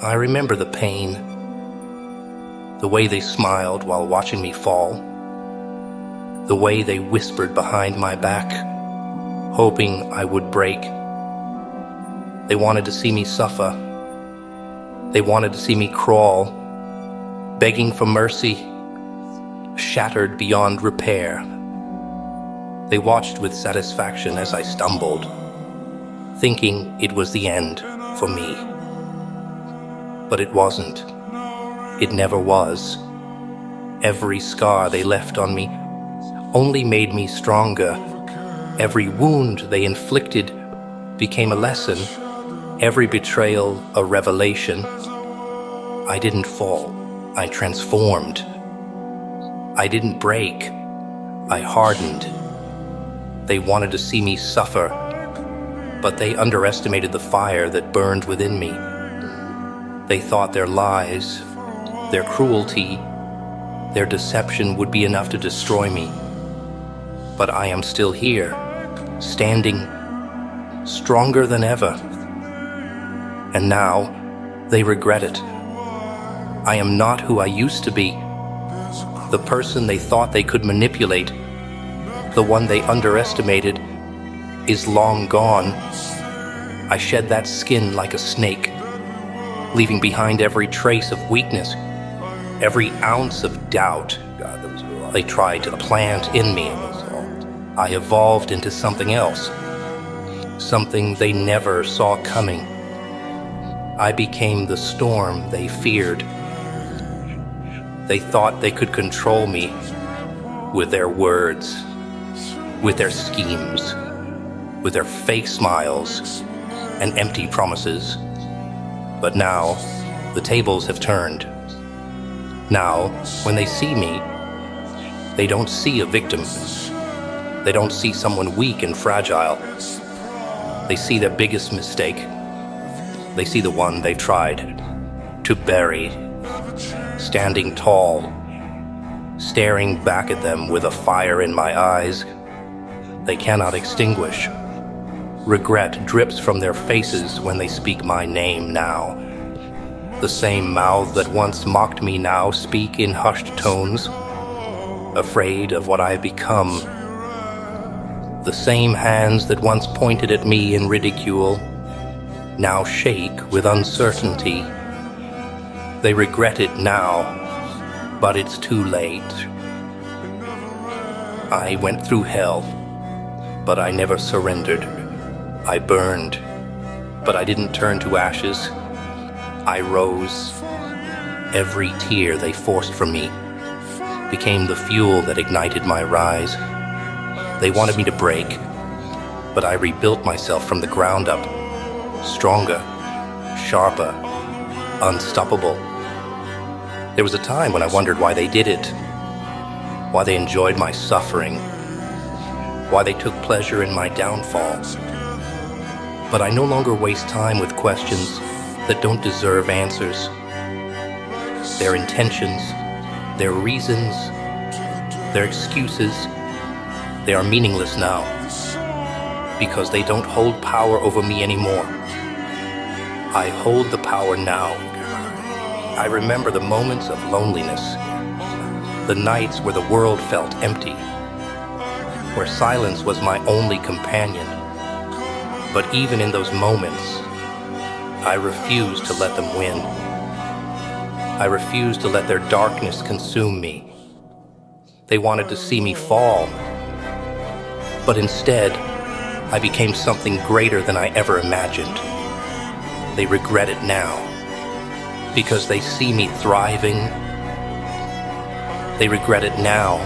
I remember the pain, the way they smiled while watching me fall, the way they whispered behind my back, hoping I would break. They wanted to see me suffer. They wanted to see me crawl, begging for mercy, shattered beyond repair. They watched with satisfaction as I stumbled, thinking it was the end for me. But it wasn't. It never was. Every scar they left on me only made me stronger. Every wound they inflicted became a lesson. Every betrayal a revelation. I didn't fall. I transformed. I didn't break. I hardened. They wanted to see me suffer, but they underestimated the fire that burned within me. They thought their lies, their cruelty, their deception would be enough to destroy me. But I am still here, standing, stronger than ever. And now, they regret it. I am not who I used to be. The person they thought they could manipulate, the one they underestimated, is long gone. I shed that skin like a snake, leaving behind every trace of weakness, every ounce of doubt they tried to plant in me. I evolved into something else, something they never saw coming. I became the storm they feared. They thought they could control me with their words, with their schemes, with their fake smiles and empty promises. But now, the tables have turned. Now, when they see me, they don't see a victim. They don't see someone weak and fragile. They see their biggest mistake. They see the one they tried to bury, standing tall, staring back at them with a fire in my eyes they cannot extinguish. Regret drips from their faces when they speak my name now. The same mouths that once mocked me now speak in hushed tones, afraid of what I have become. The same hands that once pointed at me in ridicule now shake with uncertainty. They regret it now, but it's too late. I went through hell, but I never surrendered. I burned, but I didn't turn to ashes. I rose. Every tear they forced from me became the fuel that ignited my rise. They wanted me to break, but I rebuilt myself from the ground up, stronger, sharper, unstoppable. There was a time when I wondered why they did it, why they enjoyed my suffering, why they took pleasure in my downfall. But I no longer waste time with questions that don't deserve answers. Their intentions, their reasons, their excuses, they are meaningless now, because they don't hold power over me anymore. I hold the power now. I remember the moments of loneliness, the nights where the world felt empty, where silence was my only companion. But even in those moments, I refused to let them win. I refused to let their darkness consume me. They wanted to see me fall, but instead, I became something greater than I ever imagined. They regret it now, because they see me thriving. They regret it now,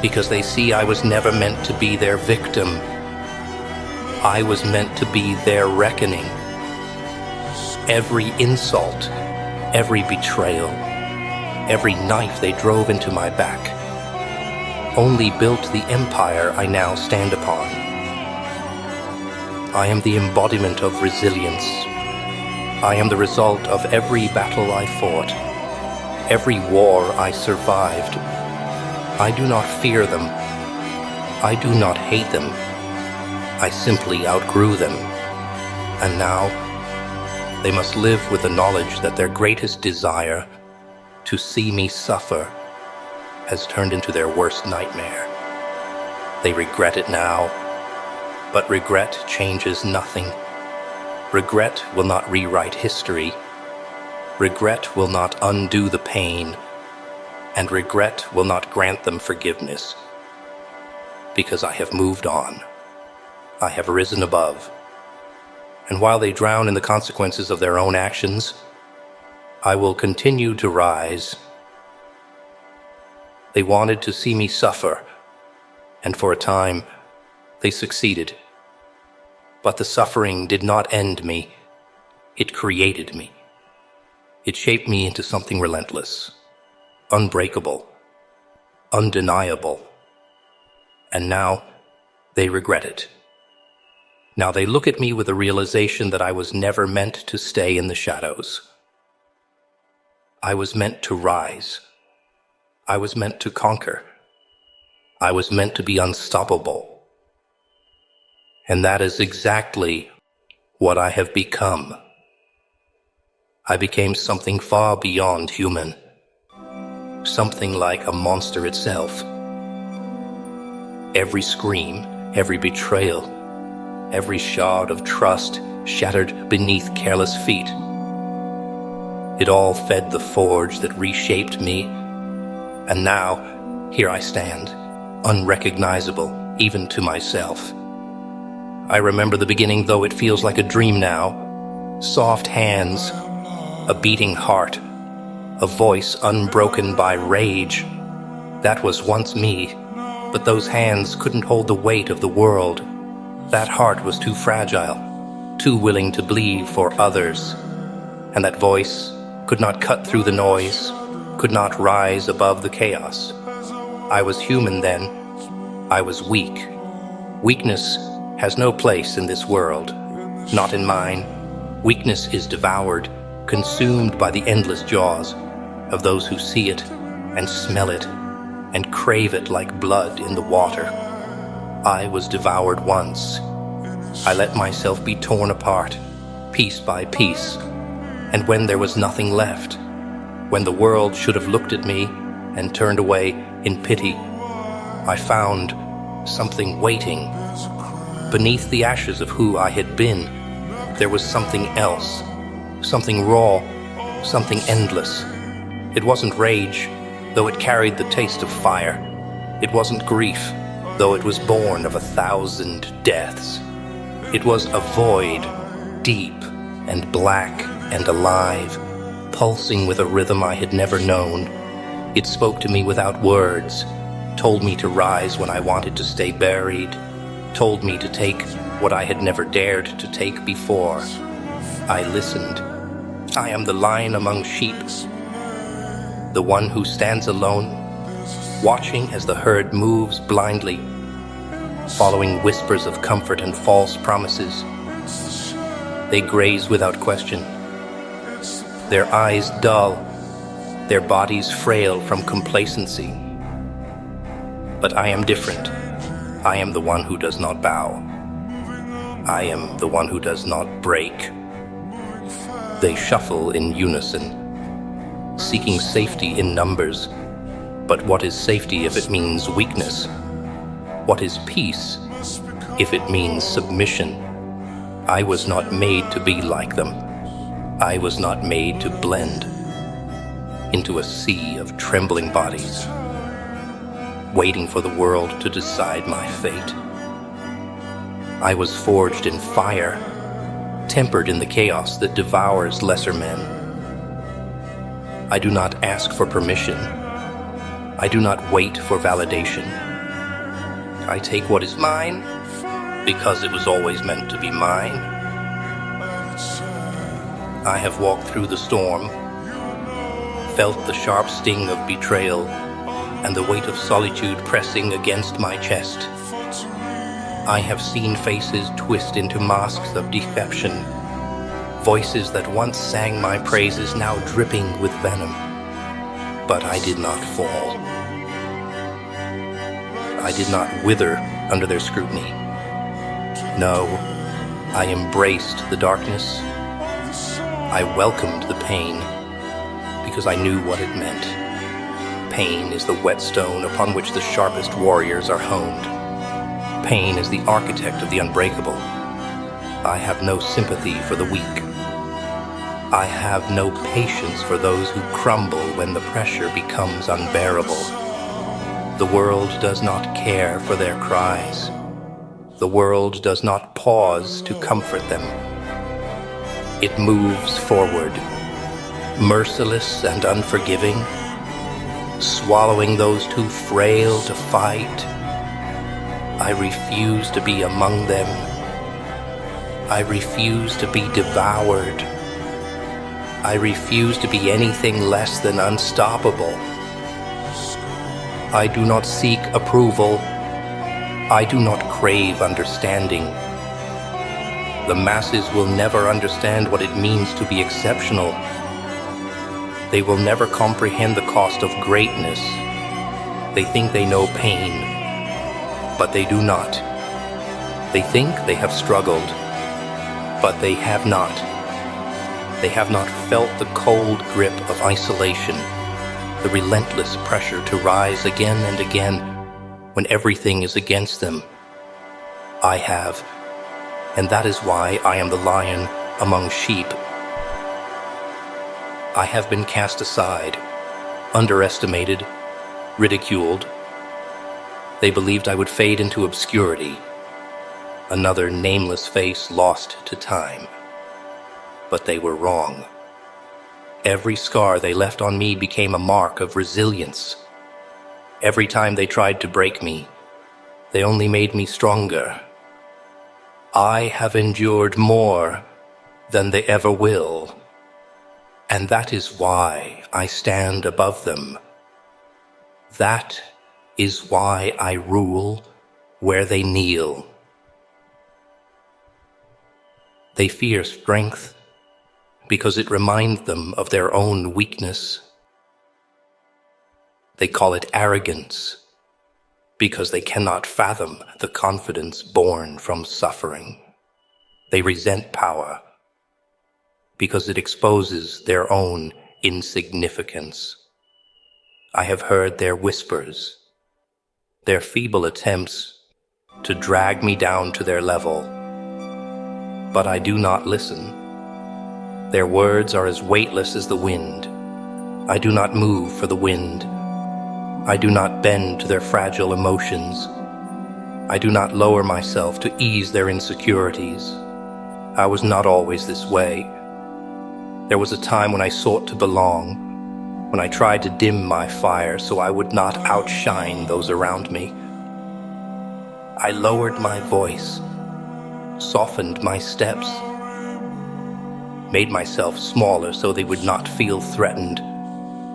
because they see I was never meant to be their victim. I was meant to be their reckoning. Every insult, every betrayal, every knife they drove into my back only built the empire I now stand upon. I am the embodiment of resilience. I am the result of every battle I fought, every war I survived. I do not fear them. I do not hate them. I simply outgrew them. And now, They must live with the knowledge that their greatest desire, to see me suffer, has turned into their worst nightmare. They regret it now, but regret changes nothing. Regret will not rewrite history. Regret will not undo the pain, and regret will not grant them forgiveness. Because I have moved on. I have risen above. And while they drown in the consequences of their own actions, I will continue to rise. They wanted to see me suffer, and for a time, they succeeded. But the suffering did not end me. It created me. It shaped me into something relentless, unbreakable, undeniable. And now they regret it. Now they look at me with the realization that I was never meant to stay in the shadows. I was meant to rise. I was meant to conquer. I was meant to be unstoppable. And that is exactly what I have become. I became something far beyond human, something like a monster itself. Every scream, every betrayal, every shard of trust shattered beneath careless feet. It all fed the forge that reshaped me, and now here I stand, unrecognizable even to myself. I remember the beginning, though it feels like a dream now. Soft hands, a beating heart, a voice unbroken by rage. That was once me, but those hands couldn't hold the weight of the world. That heart was too fragile, too willing to bleed for others. And that voice could not cut through the noise, could not rise above the chaos. I was human then. I was weak. Weakness has no place in this world, not in mine. Weakness is devoured, consumed by the endless jaws of those who see it and smell it and crave it like blood in the water. I was devoured once. I let myself be torn apart, piece by piece, and when there was nothing left, when the world should have looked at me and turned away in pity, I found something waiting. Beneath the ashes of who I had been, there was something else, something raw, something endless. It wasn't rage, though it carried the taste of fire. It wasn't grief, though it was born of 1,000 deaths. It was a void, deep and black and alive, pulsing with a rhythm I had never known. It spoke to me without words, told me to rise when I wanted to stay buried, told me to take what I had never dared to take before. I listened. I am the lion among sheep, the one who stands alone, watching as the herd moves blindly, following whispers of comfort and false promises. They graze without question, their eyes dull, their bodies frail from complacency. But I am different. I am the one who does not bow. I am the one who does not break. They shuffle in unison, seeking safety in numbers. But what is safety if it means weakness? What is peace if it means submission? I was not made to be like them. I was not made to blend into a sea of trembling bodies, waiting for the world to decide my fate. I was forged in fire, tempered in the chaos that devours lesser men. I do not ask for permission. I do not wait for validation. I take what is mine because it was always meant to be mine. I have walked through the storm, felt the sharp sting of betrayal and the weight of solitude pressing against my chest. I have seen faces twist into masks of deception, voices that once sang my praises now dripping with venom. But I did not fall. I did not wither under their scrutiny. No, I embraced the darkness, I welcomed the pain because I knew what it meant. Pain is the whetstone upon which the sharpest warriors are honed. Pain is the architect of the unbreakable. I have no sympathy for the weak. I have no patience for those who crumble when the pressure becomes unbearable. The world does not care for their cries. The world does not pause to comfort them. It moves forward, merciless and unforgiving, swallowing those too frail to fight. I refuse to be among them. I refuse to be devoured. I refuse to be anything less than unstoppable. I do not seek approval. I do not crave understanding. The masses will never understand what it means to be exceptional. They will never comprehend the cost of greatness. They think they know pain, but they do not. They think they have struggled, but they have not. They have not felt the cold grip of isolation, the relentless pressure to rise again and again when everything is against them. I have, and that is why I am the lion among sheep. I have been cast aside, underestimated, ridiculed. They believed I would fade into obscurity, another nameless face lost to time. But they were wrong. Every scar they left on me became a mark of resilience. Every time they tried to break me, they only made me stronger. I have endured more than they ever will, and that is why I stand above them. That is why I rule where they kneel. They fear strength because it reminds them of their own weakness. They call it arrogance because they cannot fathom the confidence born from suffering. They resent power because it exposes their own insignificance. I have heard their whispers, their feeble attempts to drag me down to their level, but I do not listen. Their words are as weightless as the wind. I do not move for the wind. I do not bend to their fragile emotions. I do not lower myself to ease their insecurities. I was not always this way. There was a time when I sought to belong, when I tried to dim my fire so I would not outshine those around me. I lowered my voice, softened my steps, made myself smaller so they would not feel threatened.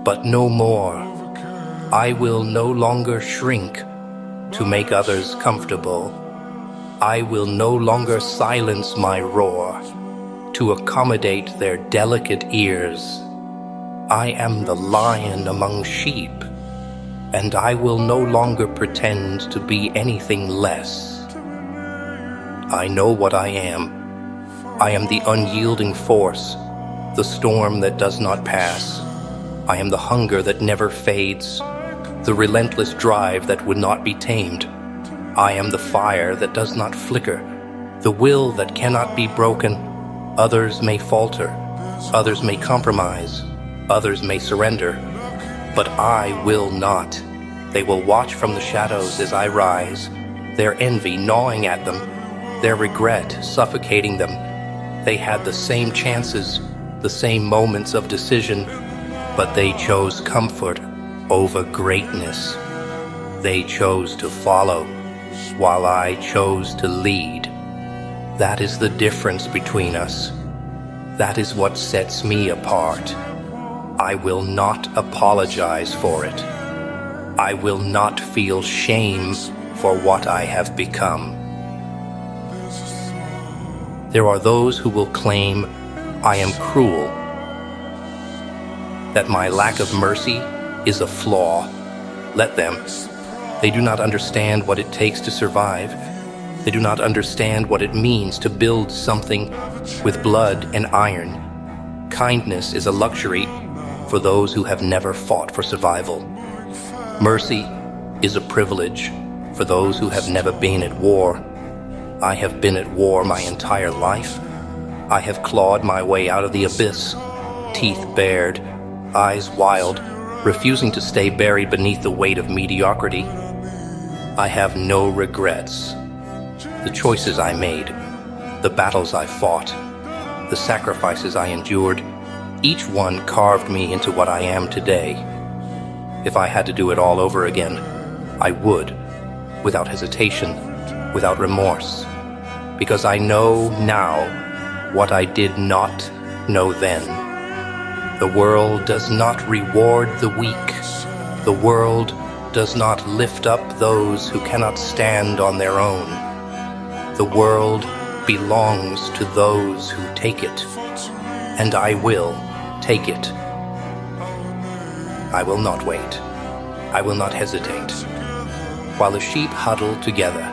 But no more. I will no longer shrink to make others comfortable. I will no longer silence my roar to accommodate their delicate ears. I am the lion among sheep, and I will no longer pretend to be anything less. I know what I am. I am the unyielding force, the storm that does not pass. I am the hunger that never fades, the relentless drive that would not be tamed. I am the fire that does not flicker, the will that cannot be broken. Others may falter, others may compromise, others may surrender, but I will not. They will watch from the shadows as I rise, their envy gnawing at them, their regret suffocating them. They had the same chances, the same moments of decision, but they chose comfort over greatness. They chose to follow, while I chose to lead. That is the difference between us. That is what sets me apart. I will not apologize for it. I will not feel shame for what I have become. There are those who will claim I am cruel, that my lack of mercy is a flaw. Let them. They do not understand what it takes to survive. They do not understand what it means to build something with blood and iron. Kindness is a luxury for those who have never fought for survival. Mercy is a privilege for those who have never been at war. I have been at war my entire life. I have clawed my way out of the abyss, teeth bared, eyes wild, refusing to stay buried beneath the weight of mediocrity. I have no regrets. The choices I made, the battles I fought, the sacrifices I endured, each one carved me into what I am today. If I had to do it all over again, I would, without hesitation, without remorse, because I know now what I did not know then. The world does not reward the weak. The world does not lift up those who cannot stand on their own. The world belongs to those who take it, and I will take it. I will not wait. I will not hesitate. While the sheep huddle together,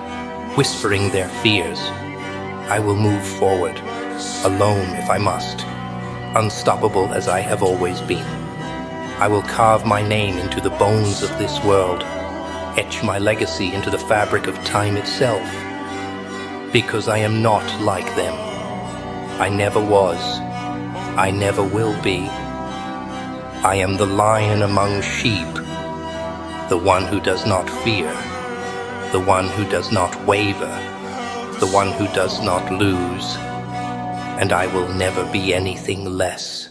whispering their fears, I will move forward, alone if I must, unstoppable as I have always been. I will carve my name into the bones of this world, etch my legacy into the fabric of time itself, because I am not like them. I never was. I never will be. I am the lion among sheep, the one who does not fear, the one who does not waver, the one who does not lose, and I will never be anything less.